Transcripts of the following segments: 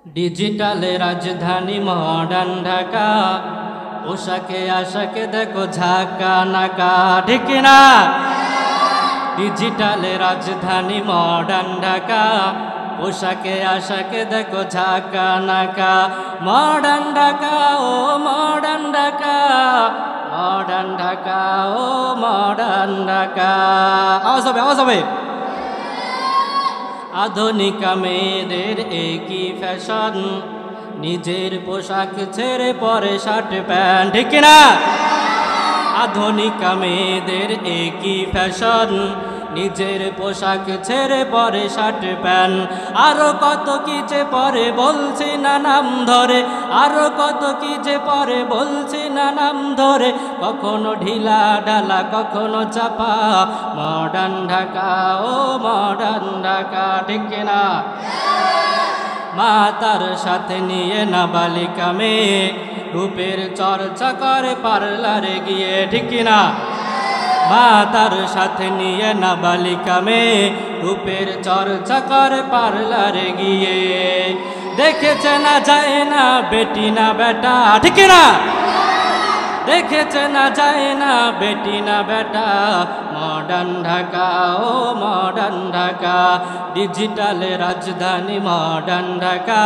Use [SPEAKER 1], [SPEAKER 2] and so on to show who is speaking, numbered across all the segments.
[SPEAKER 1] ডিজিটালে রাজধানী মডার্ন ঢাকা, পোশাকে আশাকে দেখো ঝাঁকা নাকা, ঠিক না? ডিজিটালে রাজধানী মডার্ন ঢাকা, পোশাকে আশাকে দেখো ঝাঁকা নাকা। মডার্ন ঢাকা ও মডার্ন ঢাকা, মডার্ন ঢাকা ও মডার্ন ঢাকা। আওয়াজ হবে, আওয়াজ হবে। আধুনিকা মেয়েদের একই ফ্যাশন, নিজের পোশাক ছেড়ে পরে শার্ট প্যান্ট, ঠিক না? আধুনিকা মেয়েদের একই ফ্যাশন, নিজের পোশাক ছেড়ে পরে শার্ট প্যান্ট। আরো কত কি যে পরে বলছি না নাম ধরে, আরো কত কি যে পরে বলছি না নাম ধরে। কখনো ঢিলা ঢালা কখনো চাপা, মডার্ন ঢাকা ও মডার্ন ঢাকা, ঠিক না? মা তার সাথে নিয়ে নাবালিকা মেয়ে, রূপের চর্চা করে পার্লারে গিয়ে, ঠিক না? মা তার সাথে নিয়ে নাবালিকা মেয়ে, রূপের চর্চা করে পার্লারে গিয়ে। দেখেছে না যায় না বেটি না বেটা, ঠিক না? দেখেছে না যায় না বেটি না বেটা। মডার্ন ঢাকা ও মডার্ন ঢাকা, ডিজিটালে রাজধানী মডার্ন ঢাকা,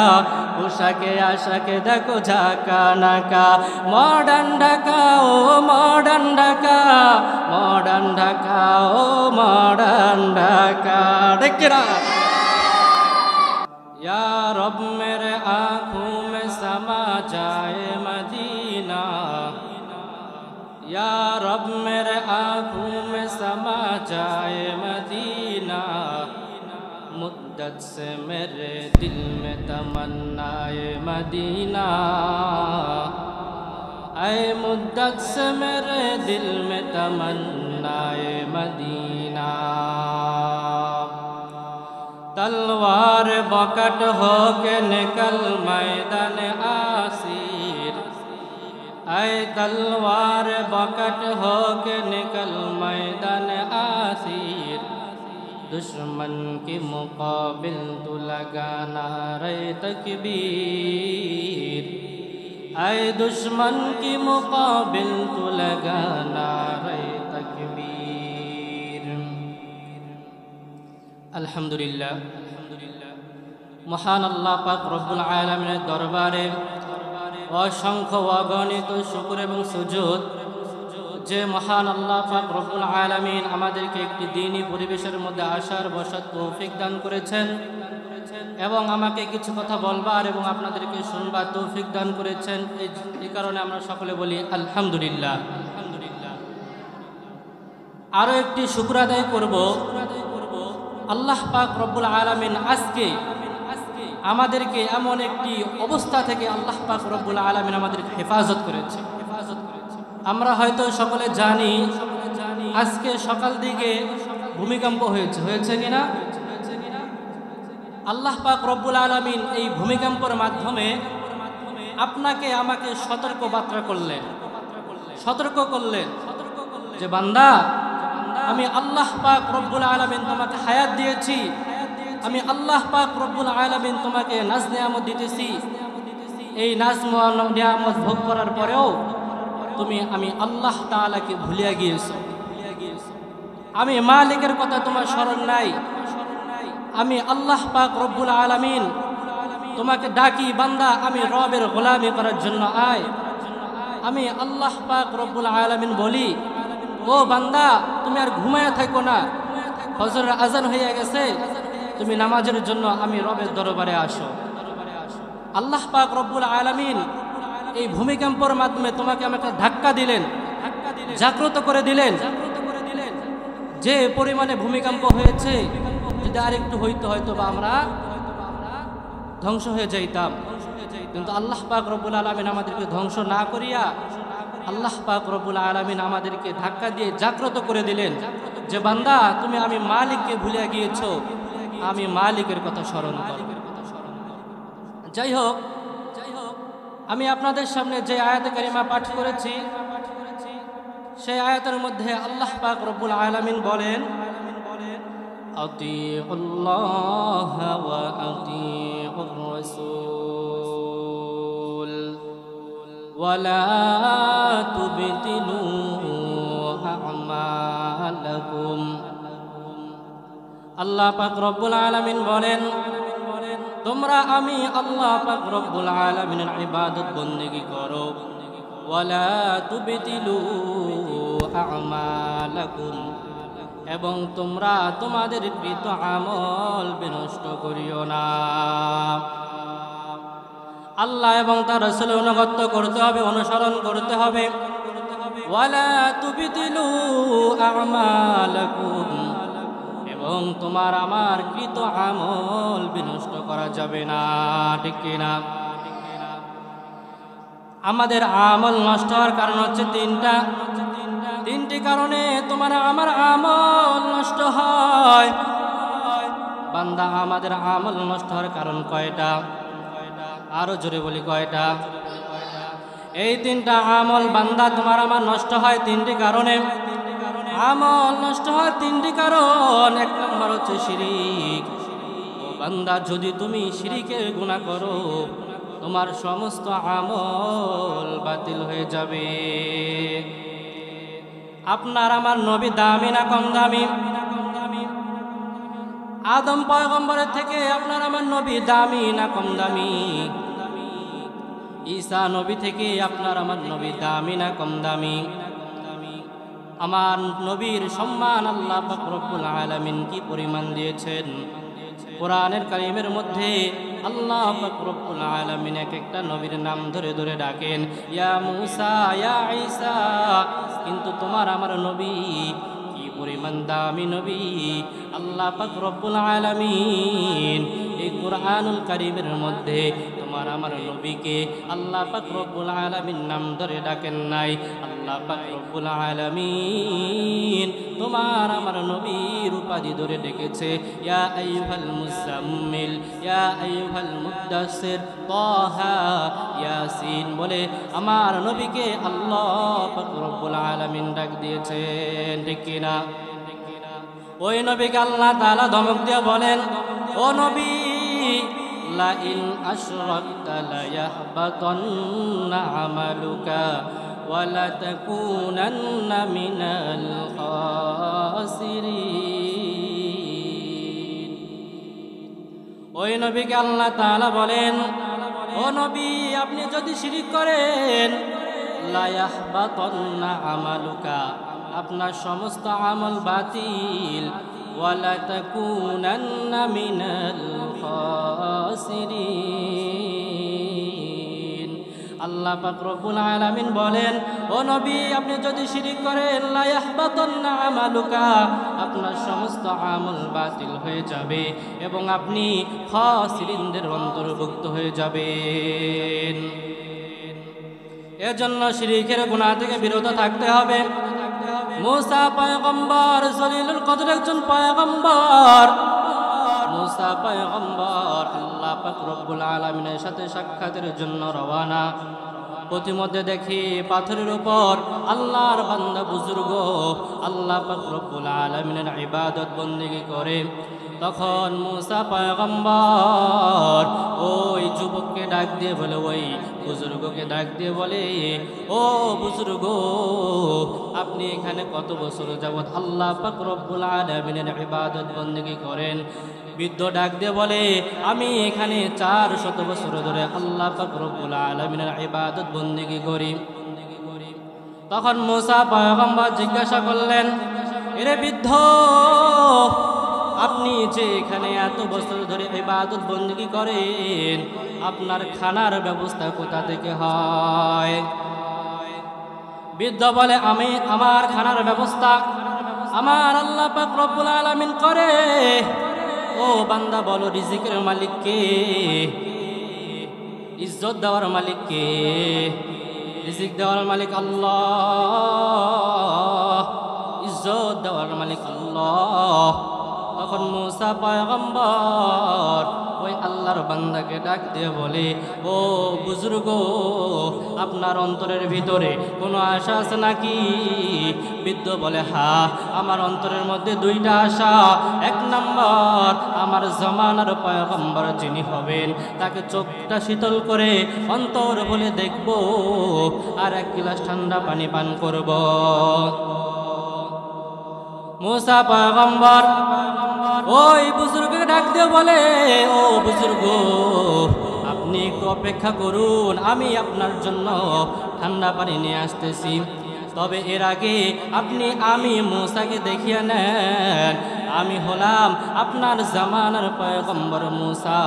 [SPEAKER 1] পোশাকে আশাকে দেখো ঝাঁকা নাকা। মডার্ন ঢাকা ও মডার্ন ঢাকা, মডার্ন ঢাকা ও মডার্ন ঢাকা, ঠিক না? या रब मेरे आँखों में समा जाए मदीना, या रब मेरे आँखों में समा जाए मदीना। मुद्दत से मेरे दिल में तमन्नाए मदीना, ऐ मुद्दत से मेरे दिल में तमन्नाए मदीना। तलवार बकट हो के निकल मैदान आसीर, ऐ तलवार बकट हो के निकल मैदान आसीर। दुश्मन के मुकाबिल तू लगाना रे तकबीर, ऐ दुश्मन के मुकाबिल तू लगाना रे तकबीर। আলহামদুলিল্লাহ, মহান আল্লাহ পাক রব্বুল আলামিনের দরবারে অসংখ্য অগণিত শুকর এবং সুজুদ, যে মহান আল্লাহ পাক রব্বুল আলামিন আমাদেরকে একটি দ্বীনি পরিবেশের মধ্যে আসার বসার তৌফিক দান করেছেন এবং আমাকে কিছু কথা বলবার এবং আপনাদেরকে শুনবার তৌফিক দান করেছেন। এই কারণে আমরা সকলে বলি আলহামদুলিল্লাহ। আরও একটি শুকর আদায় করব, আল্লাহ পাক রব্বুল আলামিন আজকে আমাদেরকে এমন একটি অবস্থা থেকে আল্লাহ পাক রব্বুল আলামিন আমাদেরকে হেফাজত করেছে। আমরা হয়তো সকলে জানি আজকে সকাল দিকে ভূমিকম্প হয়েছে কিনা? আল্লাহ পাক রব্বুল আলামিন এই ভূমিকম্পের মাধ্যমে আপনাকে আমাকে সতর্ক করলেন যে বান্দা, আমি আল্লাহ পাক রব্বুল আলামিন তোমাকে হায়াত দিয়েছি, আমি আল্লাহ পাক রব্বুল আলামিন তোমাকে নাজ নিয়ামত দিতেছি। এই নাজ নিয়ামত ভোগ করার পরেও তুমি আমি আল্লাহ তাআলাকে ভুলিয়া গিয়েছো। আমি মালিকের কথা তোমার স্মরণ নাই। আমি আল্লাহ পাক রব্বুল আলামিন তোমাকে ডাকি, বান্দা আমি রবের গোলামি করার জন্য আয়। আমি আল্লাহ পাক রব্বুল আলামিন বলি, ও বান্দা তুমি আর ঘুমায়া থাকো না, ফজরের আজান হয়ে গেছে, তুমি নামাজের জন্য আমি রবের দরবারে আসো। আল্লাহ পাক রব্বুল আলামিন এই ভূমিকম্পের মাধ্যমে তোমাকে আমাকে ধাক্কা দিলেন, জাগ্রত করে দিলেন। যে পরিমাণে ভূমিকম্প হয়েছে, যদি আরেকটু হইতো হয়তো বা আমরা ধ্বংস হয়ে যাইতাম, কিন্তু আল্লাহ পাক রব্বুল আলামিন আমাদেরকে ধ্বংস না করিয়া আল্লাহ পাক রব্বুল আলামিন আমাদেরকে ধাক্কা দিয়ে জাগ্রত করে দিলেন যে বান্দা তুমি আমি মালিককে ভুলিয়া গিয়েছো, আমি মালিকের কথা স্মরণ করো। যাই হোক, আমি আপনাদের সামনে যে আয়াতে কারিমা পাঠ করেছি, সেই আয়াতের মধ্যে আল্লাহ পাক রব্বুল আলামিন বলেন, আতিউল্লাহ ওয়া আতিউর রাসূল ولا تبطلوا أعمالكم আল্লাহ পাক রব্বুল আলামিন বলেন তোমরা আমি আল্লাহ পাক রব্বুল আলামিনের ইবাদত বন্দেগী করো ওয়ালা তুবতিলু আ'মালাকুম এবং তোমরা তোমাদের কৃত আমল বিনষ্ট করিও না। আল্লাহ এবং তার রাসূলের অনুগত্য করতে হবে, অনুসরণ করতে হবে। ওয়ালা তুবতিলু আ'মালাকুম এবং তোমার আমার কৃত আমল বিনষ্ট করা যাবে না, ঠিক কিনা? আমাদের আমল নষ্ট হওয়ার কারণ হচ্ছে তিনটি কারণে তোমার আমার আমল নষ্ট হয়। বান্দা আমাদের আমল নষ্ট হওয়ার কারণ কয়টা? আরো জোরে বলি কয়টা? এই তিনটা আমল বান্দা তোমার আমার নষ্ট হয় তিনটি কারণে। আমল নষ্ট হয় তিনটি কারণ। এক নম্বর হচ্ছে শিরিক। ও বান্দা, যদি তুমি শিরিকের গুনাহ করো তোমার সমস্ত আমল বাতিল হয়ে যাবে। আপনার আমার নবী দামি না কম দামি? আদম পয়গম্বরের থেকে আপনার আমার নবী দামি না কম দামি? ঈসা নবী থেকে আপনার আমার নবী দামি না কম দামি? আমার নবীর সম্মান আল্লাহ পাক রব্বুল আলামিন কি পরিমাণ দিয়েছেন। কোরআনের কারিমের মধ্যে আল্লাহ পাক রব্বুল আলামিন এক একটা নবীর নাম ধরে ধরে ডাকেন, ইয়া মূসা, ইয়া ঈসা। কিন্তু তোমার আমার নবী কি পরিমাণ দামি নবী। আল্লাহ পাক রব্বুল আলামিন এই কোরআনুল কারিমের মধ্যে তোমার আমার নবীকে আল্লাহ পাক রব্বুল আলামিন নাম ধরে ডাকেন নাই। আল্লাহ পাক রব্বুল আলামিন তোমার আমার নবীর উপাধি ধরে ডেকেছে, ইয়া আইয়ুহাল মুজাম্মিল, ইয়া আইয়ুহাল মুদ্দাসসির, তাহা, ইয়াসিন বলে আমার নবীকে আল্লাহ পাক রব্বুল আলামিন ডাক দিয়েছেন, ঠিক কিনা? ওই নবীকে আল্লাহ তাআলা ধমক দিয়ে বলেন, ও নবী, লা ইন আশরাকতা লা ইয়াহবাতান্না আমালুকা ওয়া লা তাকুনান্না মিনাল খাসিরিন। ওই নবীকে আল্লাহ তাআলা বলেন, ও নবী, আপনি যদি শিরিক করেন, লা ইয়াহবাতান্না আমালুকা, আপনার সমস্ত আমল বাতিল, ওয়ালা তাকুনান্না মিনাল খাসিরিন। আল্লাহ পাক রব্বুল আলামিন বলেন, ও নবী, আপনি যদি শিরিক করেন, লা ইয়াহবাতান্না আমালুকা, আপনার সমস্ত আমল বাতিল হয়ে যাবে এবং আপনি খাসিরিনদের অন্তর্ভুক্ত হয়ে যাবেন। এজন্য শিরিকের গুনাহ থেকে বিরত থাকতে হবে। মূসা পয়গম্বর, জলিলুল কদর একজন পয়গম্বর। মূসা পয়গম্বর আল্লাহ পাক রব্বুল আলামিনের সাথে সাক্ষাতের জন্য রওয়ানা। পথিমধ্যে দেখি পাথরের উপর আল্লাহর বান্দা বুজুর্গ আল্লাহ পাক রব্বুল আলামিনের ইবাদত বন্দেগী করে। তখন মূসা পয়গম্বর ওই যুবককে ডাক দিয়ে বলে, ওই বুজুর্গকে ডাক দিয়ে বলে, ও বুজুর্গ, আপনি এখানে কত বছর যাবত আল্লাহ পাক রব্বুল আলামিনের ইবাদত বন্দেগী করেন? বৃদ্ধ ডাক দিয়ে বলে, আমি এখানে 400 বছর ধরে আল্লাহ পাক রব্বুল আলামিনের ইবাদত বন্দেগী করি। তখন মূসা পয়গম্বর জিজ্ঞাসা করলেন, এরে বৃদ্ধ, আপনি যে এখানে এত বছর ধরে ইবাদত বন্দেগী করেন, আপনার খানার ব্যবস্থা কোথা থেকে হয়? বৃদ্ধ বলে, আমার খানার ব্যবস্থা আমার আল্লাহ পাক রব্বুল আলামিন করে। ও বান্দা, বলো রিজিকের মালিক কে? ইজ্জত দেওয়ার মালিক কে? রিজিক দেওয়ার মালিক আল্লাহ, ইজ্জত দেওয়ার মালিক আল্লাহ। তখন মূসা পয়গম্বর ওই আল্লাহর বান্দাকে ডাক দিয়ে বলে, ও বুজুর্গ, আপনার অন্তরের ভিতরে কোনো আশা আছে নাকি? বৃদ্ধ বলে, হ্যাঁ, আমার অন্তরের মধ্যে দুইটা আশা। এক নম্বর, আমার জমানার পয়গম্বর যিনি হবেন তাকে চোখটা শীতল করে অন্তর বলে দেখব, আর এক গ্লাস ঠান্ডা পানি পান করব। মূসা পয়গম্বর ওই বুজুর্গকে ডাক দিয়ে বলে, ও বুজুর্গ, আপনি একটু অপেক্ষা করুন, আমি আপনার জন্য ঠান্ডা পানি নিয়ে আসতেছি। তবে এর আগে আমি মূসাকে দেখিয়ে নেন, আমি হলাম আপনার জামানার পয়গম্বর মূসা।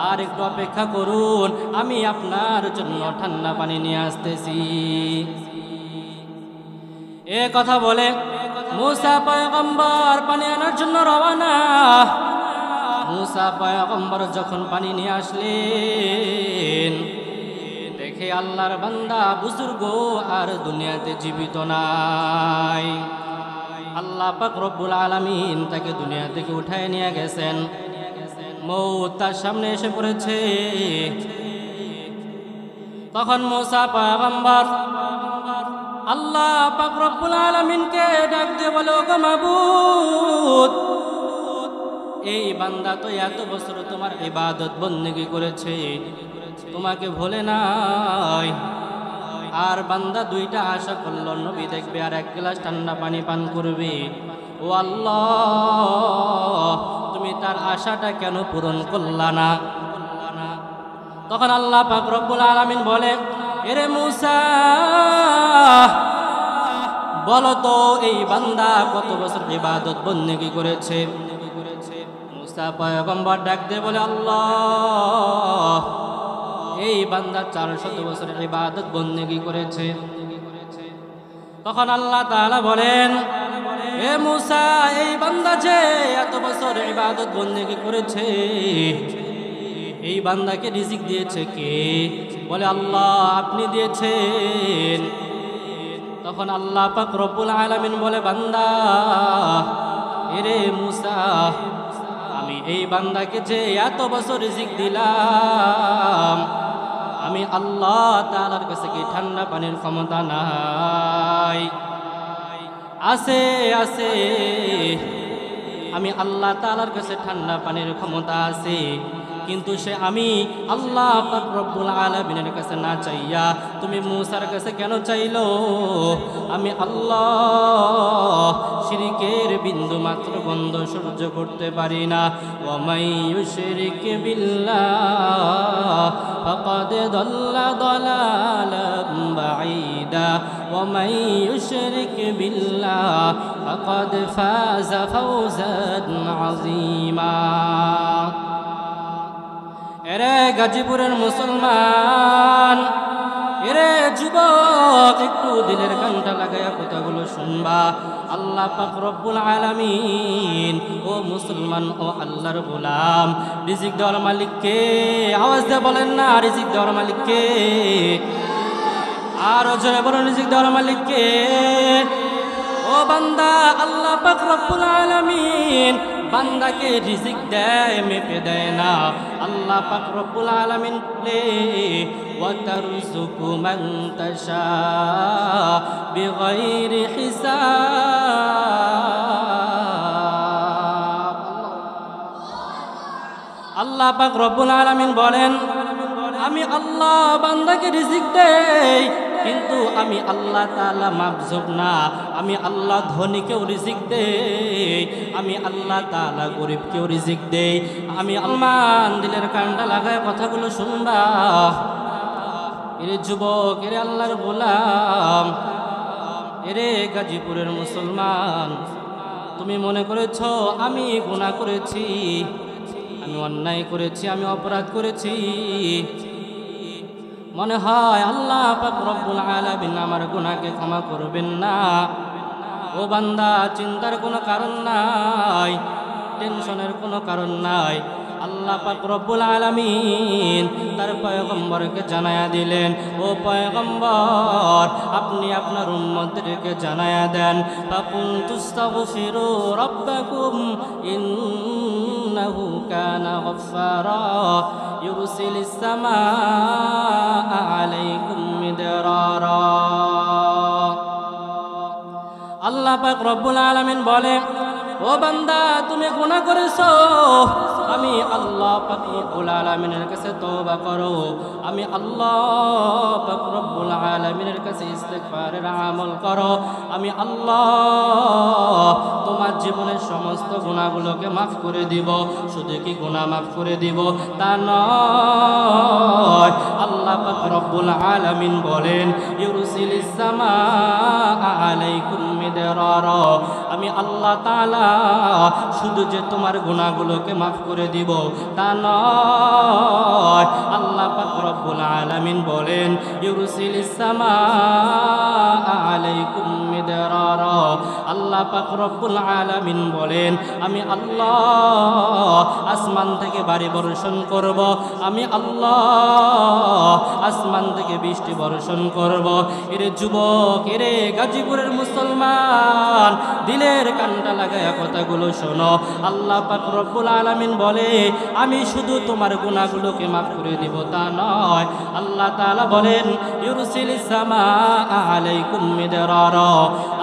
[SPEAKER 1] আর একটু অপেক্ষা করুন, আমি আপনার জন্য ঠান্ডা পানি নিয়ে আসতেছি। এ কথা বলে মূসা পয়গম্বর পানি আনার জন্য রওনা। মূসা পয়গম্বর যখন পানি নিয়ে আসলেন, দেখে আল্লাহর বান্দা বুজুর্গ আর দুনিয়াতে জীবিত নাই। আল্লাহ পাক রব্বুল আলামিন তাকে দুনিয়া থেকে উঠায় নিয়ে গেছেন। মউত তার সামনে এসে পড়েছে। তখন মূসা পয়গম্বর আল্লাহ পাক রব্বুল আলামিনকে ডাক দিয়ে বলে, ওগো মাবুদ, এই বান্দা তো এত বছর তোমার ইবাদত বন্দেগী করেছে, তোমাকে ভোলে নাই। আর বান্দা দুইটা আশা করল, নবী দেখবে আর এক গ্লাস ঠান্ডা পানি পান করবে। ও আল্লাহ, তুমি তার আশাটা কেন পূরণ করলা না? তখন আল্লাহ পাক রব্বুল আলামিন বলে, এরে মূসা, বলো তো এই বান্দা কত বছর ইবাদত বন্দেগী করেছে? মূসা পয়গম্বর ডাক দিয়ে বলে, আল্লাহ, এই বান্দা 400 বছর ইবাদত বন্দেগী করেছে। তখন আল্লাহ তাআলা বলেন, হে মূসা, এই বান্দা যে এত বছর ইবাদত বন্দেগী করেছে, এই বান্দাকে রিজিক দিয়েছে কে? বলে, আল্লাহ আপনি দিয়েছেন। তখন আল্লাহ পাক রব্বুল আলামিন বলে, বান্দা, এরে মূসা, আমি এই বান্দাকে যে এত বছর রিজিক দিলাম, আমি আল্লাহ তাআলার কাছে কি ঠান্ডা পানির ক্ষমতা নাই? আছে, আছে, আমি আল্লাহ তাআলার কাছে ঠান্ডা পানির ক্ষমতা আছে, কিন্তু সে আমি আল্লাহ পাক রব্বুল আলামিনের কাছে না চাইয়া তুমি মূসার কাছে কেন চাইলো? আমি আল্লাহ শিরকের বিন্দু মাত্র গন্ধ সহ্য করতে পারি না। ওয়া মাই ইউশরিক বিল্লাহ ফাকাদ দাল্লা দালালাম বাঈদা ওয়া মাই ইউশরিক বিল্লাহ ফাকাদ ফাযা ফাওজান আযীমা। এরে গাজীপুরের মুসলমান, এরে যুবক, একটু দিলের কানটা লাগাইয়া কথাগুলো শুনবা। আল্লাহ পাক রব্বুল আলামিন, ও মুসলমান, ও আল্লাহর গোলাম, রিজিক দেওয়ার মালিককে? আওয়াজ দিয়ে বলেন না, রিজিক দেওয়ার মালিককে? আর জোরে বলেন, রিজিক দেওয়ার মালিককে? ও বান্দা, আল্লাহ পাক রব্বুল আলামিন বান্দাকে রিজিক দেয়, মেপে দেয় না। আল্লাহ পাক রব্বুল আলামিন বলে, ওয়া তারযুকু মান তাশা বিগাইরি হিসাব। আল্লাহ পাক রব্বুল আলামিন বলেন, আমি আল্লাহ বান্দাকে রিজিক দেই, কিন্তু আমি আল্লাহ তাআলা মাগজুব না। আমি আল্লাহ ধনীকেও রিজিক দেই, আমি আল্লাহ তাআলা গরিবকেও রিজিক দেই। আমি আলমান দিলের কানটা লাগায় কথাগুলো শুনবা। এরে যুবক, এরে আল্লাহর গোলাম, এরে গাজীপুরের মুসলমান, তুমি মনে করেছ আমি গুনাহ করেছি, আমি অন্যায় করেছি, আমি অপরাধ করেছি। মনে হয় আল্লাহ পাক রব্বুল আলামিন আমার গুনাহকে ক্ষমা করবেন না। ও বান্দা, চিন্তার কোনো কারণ নাই, টেনশনের কোনো কারণ নাই। আল্লাহ পাক রব্বুল আলামিন তার পয়গম্বরকে জানায়া দিলেন, ও পয়গম্বর আপনি আপনার উম্মতদেরকে জানায়া দেন, ফাকুলতুস্তাগফিরু রাব্বাকুম ইন্নাহু কানা গফফারা ইউরসিলিস সামাআ আলাইকুম মিদরারা। আল্লাহ পাক রব্বুল আলামিন বলে, ও বান্দা তুমি গুনাহ করেছো, আমি আল্লাহ পাক রব্বুল আলামিনের কাছে তওবা করো, আমি আল্লাহ পাক রব্বুল আলামিনের কাছে ইস্তিগফারের আমল করো, আমি আল্লাহ তোমার জীবনের সমস্ত গুনাহগুলোকে মাফ করে দিব। শুধু কি গুনাহ মাফ করে দিব তা নয়, আল্লাহ পাক রব্বুল আলামিন বলেন, ইউরসিলিস সামাআ আলাইকুম মিদরারা, আমি আল্লাহ তাআলা শুধু যে তোমার গুনাহগুলোকে মাফ করে দিব তা নয়, আল্লাহ পাক রব্বুল আলামিন বলেন, ইউরসিলিস সামাআ আলাইকুম মিদরারা, আল্লাহ পাক রব্বুল আলামিন বলেন, আমি আল্লাহ আসমান থেকে বাড়ি বর্ষণ করব, আমি আল্লাহ আসমান থেকে বৃষ্টি বর্ষণ করব। এরে যুবক, এরে গাজীপুরের মুসলমান, দিলের কানটা লাগায়া কথাগুলো শোনো। আল্লাহ পাক রব্বুল আলামিন বলে, আমি শুধু তোমার গুনাহগুলোকে মাফ করে দিব তা নয়, আল্লাহ তাআলা বলেন, ইউরসিলিস সামাআ আলাইকুম মিদরারা,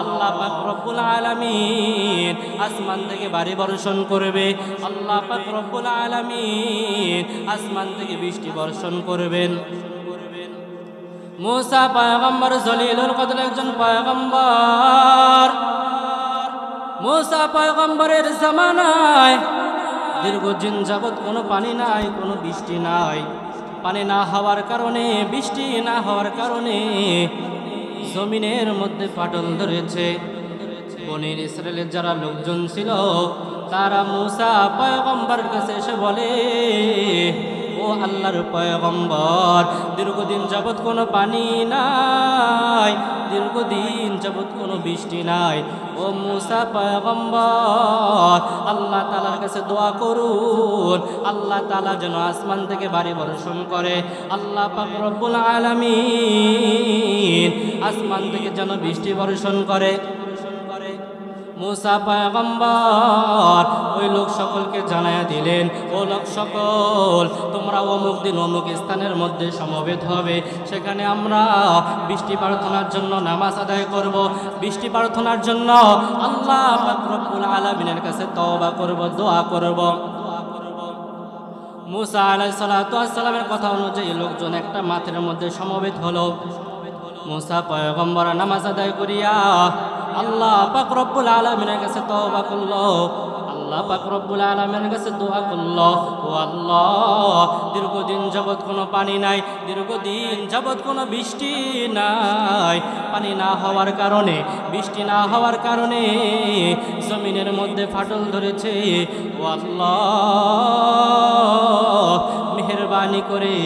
[SPEAKER 1] আল্লাহ পাক রব্বুল আলামিন আসমান থেকে বাড়ি বর্ষণ করবে, আল্লাহ পাক রব্বুল আলামিন আসমান থেকে বৃষ্টি বর্ষণ করবেন। মুসা পয়গম্বর জলিলুল কদর একজন পয়গম্বর, মুসা পয়গম্বরের জামানায় দীর্ঘদিন যাবৎ কোনো পানি নাই, কোনো বৃষ্টি নাই। পানি না হওয়ার কারণে, বৃষ্টি না হওয়ার কারণে জমিনের মধ্যে ফাটল ধরেছে। বনি ইসরায়েলের যারা লোকজন ছিল তারা মুসা পয়গম্বরের কাছে এসে বলে, ও আল্লাহর পয়গম্বর, দীর্ঘদিন যাবৎ কোনো পানি নাই, দীর্ঘদিন যাবৎ কোনো বৃষ্টি নাই। ও মুসা পয়গম্বর, আল্লাহ তাআলার কাছে দোয়া করুন, আল্লাহ তাআলা যেন আসমান থেকে বাড়ি বর্ষণ করে। আল্লাহ পাক রব্বুল আলামিন আসমান থেকে যেন বৃষ্টি বর্ষণ করে। মুসা পয়গম্বর ওই লোক সকলকে জানায়া দিলেন, ও লোক সকল, তোমরা অমুক দিন অমুক স্থানের মধ্যে সমবেত হবে, সেখানে আমরা বৃষ্টি প্রার্থনার জন্য নামাজ আদায় করব, বৃষ্টি প্রার্থনার জন্য আল্লাহ পাক রব্বুল আলামিনের কাছে তওবা করব, দোয়া করব। মুসা আলাইহিস সালাতু ওয়াস সালামের কথা অনুযায়ী লোকজন একটা মাঠের মধ্যে সমবেত হলো। মুসা পয়গম্বর নামাজ আদায় করিয়া আল্লাহ পাক রব্বুল আলামিনের কাছে তওবা করলো, আল্লাহ পাক রব্বুল আলামিনের কাছে দোয়া করলো, ও আল্লাহ, দীর্ঘদিন যাবৎ কোনো পানি নাই, দীর্ঘদিন যাবৎ কোনো বৃষ্টি নাই। পানি না হওয়ার কারণে, বৃষ্টি না হওয়ার কারণে জমিনের মধ্যে ফাটল ধরেছে। ও আল্লাহ, মেহেরবানি করে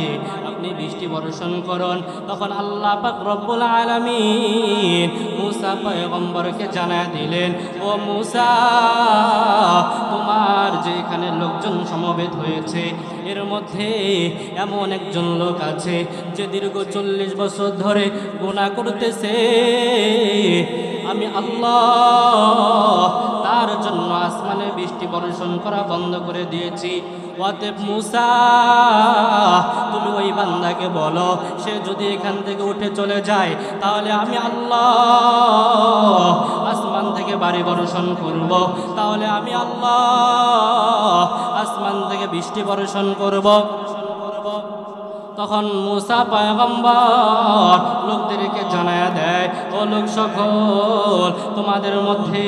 [SPEAKER 1] আপনি বৃষ্টি বর্ষণ করুন। তখন আল্লাহ পাক রব্বুল আলামিন মুসা পয়গম্বরকে জানায়া দিলেন, ও মুসা, তোমার যে এখানে লোকজন সমবেত হয়েছে এর মধ্যে এমন একজন লোক আছে যে দীর্ঘ 40 বছর ধরে গুনাহ করতেছে। আমি আল্লাহ তার জন্য আসমানে বৃষ্টি বর্ষণ করা বন্ধ করে দিয়েছি। অতএব মুসা, তুমি ওই বান্দাকে বলো, সে যদি এখান থেকে উঠে চলে যায় তাহলে আমি আল্লাহ আসমান থেকে বাড়ি বর্ষণ করব, তাহলে আমি আল্লাহ আসমান থেকে বৃষ্টি বর্ষণ করব। তখন মুসা পয়গম্বর লোকদেরকে জানায়া দেয়, ও লোক সকল, তোমাদের মধ্যে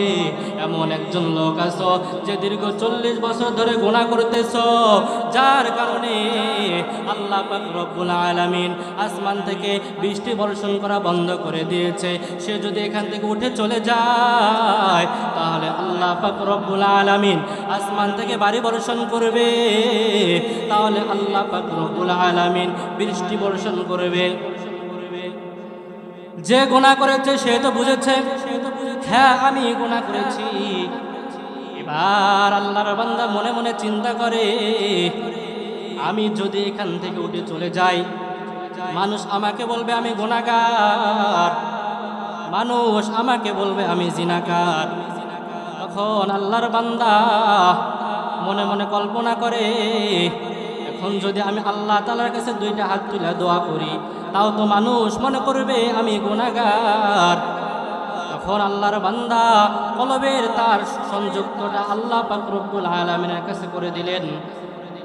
[SPEAKER 1] এমন একজন লোক আছো যে দীর্ঘ 40 বছর ধরে গুনাহ করতেছো, যার কারণে আল্লাহ পাক রব্বুল আলামিন আসমান থেকে বৃষ্টি বর্ষণ করা বন্ধ করে দিয়েছে। সে যদি এখান থেকে উঠে চলে যায় তাহলে আল্লাহ পাক রব্বুল আলামিন আসমান থেকে বাড়ি বর্ষণ করবে, তাহলে আল্লাহ পাক রব্বুল আলামিন বৃষ্টি বর্ষণ করবে। যে গুনাহ করেছে সে তো বুঝেছে, হ্যাঁ আমি গুনাহ করেছি। আর আল্লাহর বান্দা মনে মনে চিন্তা করে, আমি যদি এখান থেকে উঠে চলে যাই, মানুষ আমাকে বলবে আমি গুনাহগার, মানুষ আমাকে বলবে আমি জিনাকার। তখন আল্লাহর বান্দা মনে মনে কল্পনা করে, এখন যদি আমি আল্লাহ তাআলার কাছে দুইটা হাত তুলে দোয়া করি, তাও তো মানুষ মনে করবে আমি গুনাহগার। তখন আল্লাহর বান্দা কলবের তার সংযুক্তটা আল্লাহ পাক রব্বুল আলামিনের কাছে করে দিলেন।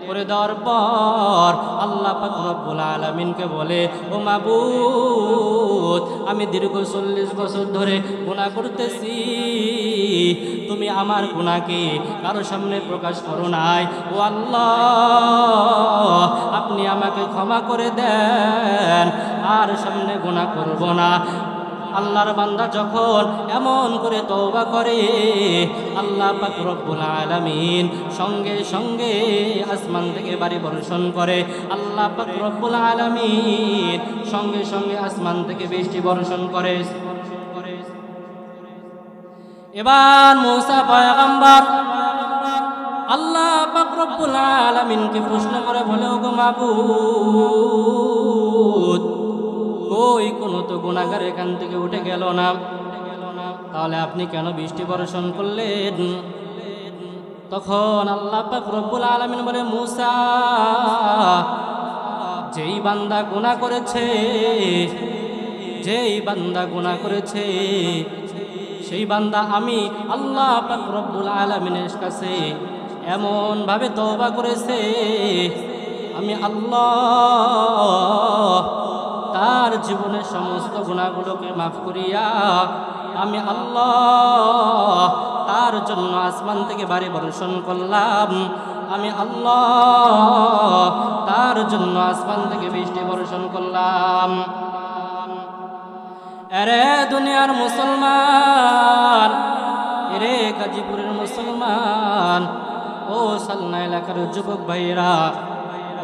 [SPEAKER 1] করে দেওয়ার পর আল্লাহ পাক রব্বুল আলামিনকে বলে, ও মাবুদ, আমি দীর্ঘ 40 বছর ধরে গুনাহ করতেছি, তুমি আমার গুনাহকে কারো সামনে প্রকাশ করো নাই। ও আল্লাহ, আপনি আমাকে ক্ষমা করে দেন, আর সামনে গুনাহ করব না। আল্লাহর বান্দা যখন এমন করে তওবা করে, আল্লাহ পাক রব্বুল আলামিন সঙ্গে সঙ্গে আসমান থেকে বাড়ি বর্ষণ করে। আল্লাহ পাক রব্বুল আলামিন সঙ্গে সঙ্গে আসমান থেকে বৃষ্টি বর্ষণ করে। এবার মূসা পয়গম্বর আল্লাহ পাক রব্বুল আলামিনকে প্রশ্ন করে বলে, ওগো মাবুদ, ওই কোন তো গুনাহগার এখান থেকে উঠে গেল না, তাহলে আপনি কেন বৃষ্টি বর্ষণ করলেন? তখন আল্লাহ পাক রব্বুল আলামিন বলে, মূসা, যেই বান্দা গুনাহ করেছে, যেই বান্দা গুনাহ করেছে, সেই বান্দা আমি আল্লাহ পাক রব্বুল আলামিনের কাছে এমন ভাবে তওবা করেছে, আমি আল্লাহ তার জীবনের সমস্ত গুনাহগুলোকে মাফ করিয়া আমি আল্লাহ তার জন্য আসমান থেকে বাড়ি বর্ষণ করলাম। আমি আল্লাহ তার জন্য আসমান থেকে বৃষ্টি বর্ষণ করলাম। আরে দুনিয়ার মুসলমান, এরে গাজীপুরের মুসলমান, ও সালনা এলাকার যুবক ভাইরা,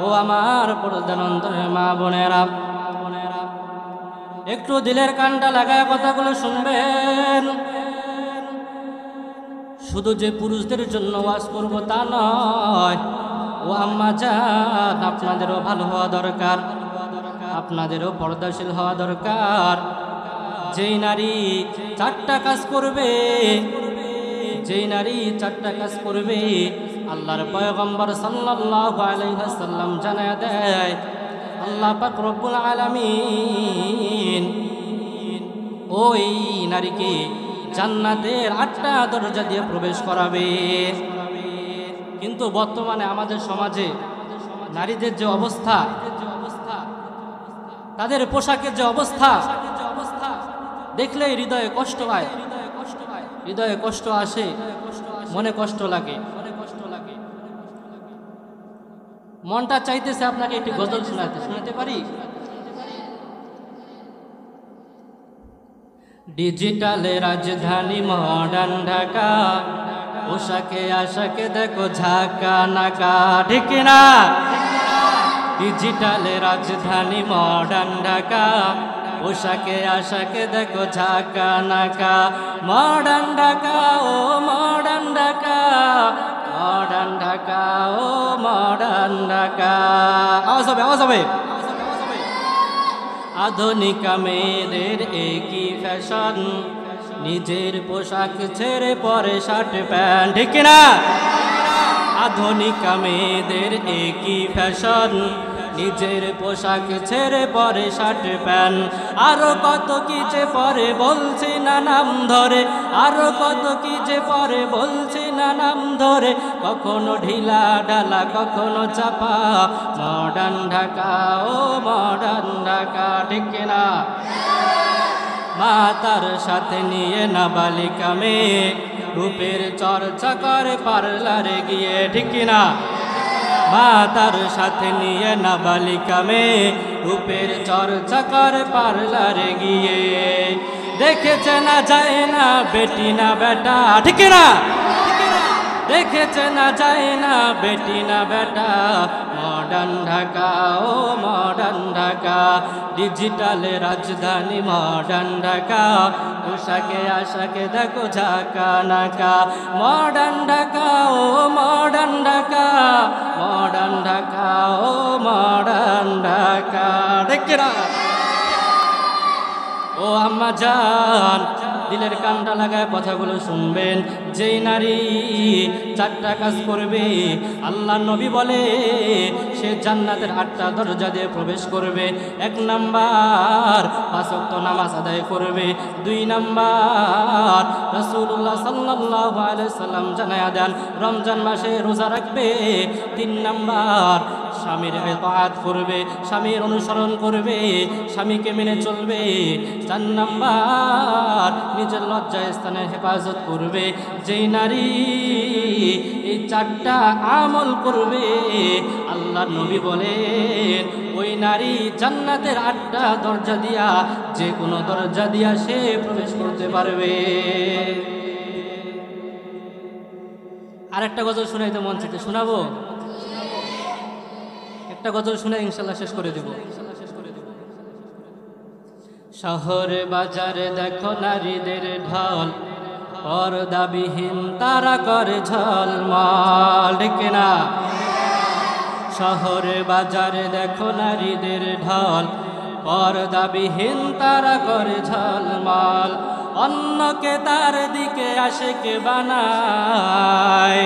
[SPEAKER 1] ও আমার পর্দার অন্তরের মা বোনেরা, একটু দিলের কানটা লাগায় কথাগুলো শুনবেন। শুধু যে পুরুষদের জন্য ওয়াজ করব তা নয়, ও আম্মা জান, আপনাদেরও ভালো হওয়া দরকার, আপনাদেরও পর্দাশীল হওয়া দরকার। যেই নারী 4টা কাজ করবে, যেই নারী 4টা কাজ করবে, আল্লাহর পয়গম্বর সাল্লাল্লাহু আলাইহি ওয়াসাল্লাম জানায়া দেয়, আল্লাহ পাক রব্বুল আলামিন ওই নারীকে জান্নাতের 8টা দরজা দিয়ে প্রবেশ করাবে। কিন্তু বর্তমানে আমাদের সমাজে নারীদের যে অবস্থা, তাদের পোশাকের যে অবস্থা দেখলেই হৃদয়ে কষ্ট হয়, হৃদয়ে কষ্ট আসে, মনে কষ্ট লাগে। মনটা চাইতেছে আপনাকে একটি গজল শোনাতে পারি? ডিজিটালে রাজধানী মডার্ন ঢাকা, পোশাকে আশাকে দেখো ঝাঁকা নাকা, ঠিক না? ডিজিটালে রাজধানী মডার্ন ঢাকা, পোশাকে আশাকে দেখো ঝাঁকা নাকা। মডার্ন ঢাকা, ও মডার্ন ঢাকা, মডার্ন ঢাকা, ও মডার্ন ঢাকা। আওয়াজ হবে, আওয়াজ হবে। আধুনিকা মেয়েদের একই ফ্যাশন, নিজের পোশাক ছেড়ে পরে শার্ট প্যান্ট, ঠিক না? আধুনিকা মেয়েদের একই ফ্যাশন, নিজের পোশাক ছেড়ে পরে শার্ট প্যান্ট। আরো কত কি যে পরে বলছি না নাম ধরে, আরো কত কি যে পরে বলছি না নাম ধরে, কখনো ঢিলা ঢালা কখনো চাপা। মডার্ন ঢাকা, ও মডার্ন ঢাকা, ঠিক না? মাতার সাথে নিয়ে নাবালিকা মেয়ে রূপের চর্চা করে পার্লারে গিয়ে, ঠিক না? মাতার সাথে নিয়ে নাবালিকা মেয়ে রূপের চর্চা করে পার্লারে গিয়ে। দেখেছে না যায় না বেটি না বেটা, ঠিক না? দেখেছে না যায় না বেটি না বেটা। মডার্ন ঢাকা, ও মডার্ন ঢাকা, ডিজিটালে রাজধানী মডার্ন ঢাকা, পোশাকে আশাকে দেখো ঝাঁকা নাকা, মডার্ন ঢাকা, ও মডার্ন ঢাকা, মডার্ন ঢাকা, ও মডার্ন ঢাকা। দেখে না ও আম্মা জান, দিলের কানটা লাগায় কথাগুলো শুনবেন। যেই নারী চারটা কাজ করবে, আল্লাহ নবী বলে সে জান্নাতের 8টা দরজা দিয়ে প্রবেশ করবে। 1 নাম্বার 5 ওয়াক্ত নামাজ আদায় করবে। 2 নাম্বার রাসূলুল্লাহ সাল্লাল্লাহু আলাইহি সাল্লাম জানায়া দেন রমজান মাসে রোজা রাখবে। 3 নাম্বার স্বামীর ইতাআত করবে, স্বামীর অনুসরণ করবে, স্বামীকে মেনে চলবে। 4 নাম্বার নিজের লজ্জা স্থানের হেফাজত করবে। যেই নারী এই 4টা আমল করবে, আল্লাহর নবী বলেন ওই নারী জান্নাতের 8টা দরজা দিয়া যে কোনো দরজা দিয়া সে প্রবেশ করতে পারবে। আরেকটা গজল শোনাইতে মন চাইতে, শোনাবো? একটা গজল শুনে ইনশাল্লাহ শেষ করে দেব। শহরে বাজারে দেখো নারীদের ঢল, পর্দাবিহীন তারা করে ঝলমল। ডেকে না শহরে বাজারে দেখো নারীদের ঢল, পর্দাবিহীন তারা করে ঝলমল। অন্যকে তার দিকে আশিক বানায়,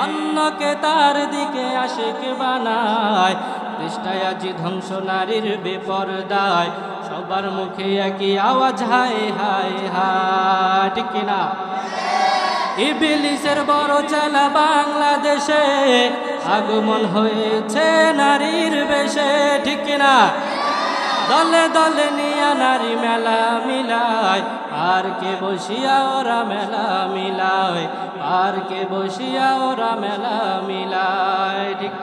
[SPEAKER 1] অন্যকে তার দিকে আশিক বানায়। দেশটায় আজি ধ্বংস নারীর বেপরদায়, সবার মুখে একই আওয়াজ হায় হায় হায়। ঠিক কিনা? ইবলিসের বড় চালা বাংলাদেশে আগমন হয়েছে নারীর বেশে। ঠিক কিনা? দলে দলে নিয়া নারী মেলা মিলায়, পার্কে বসিয়া ওরা মেলা মিলায়, পার্কে বসিয়া ওরা মেলা মিলায়। ঠিক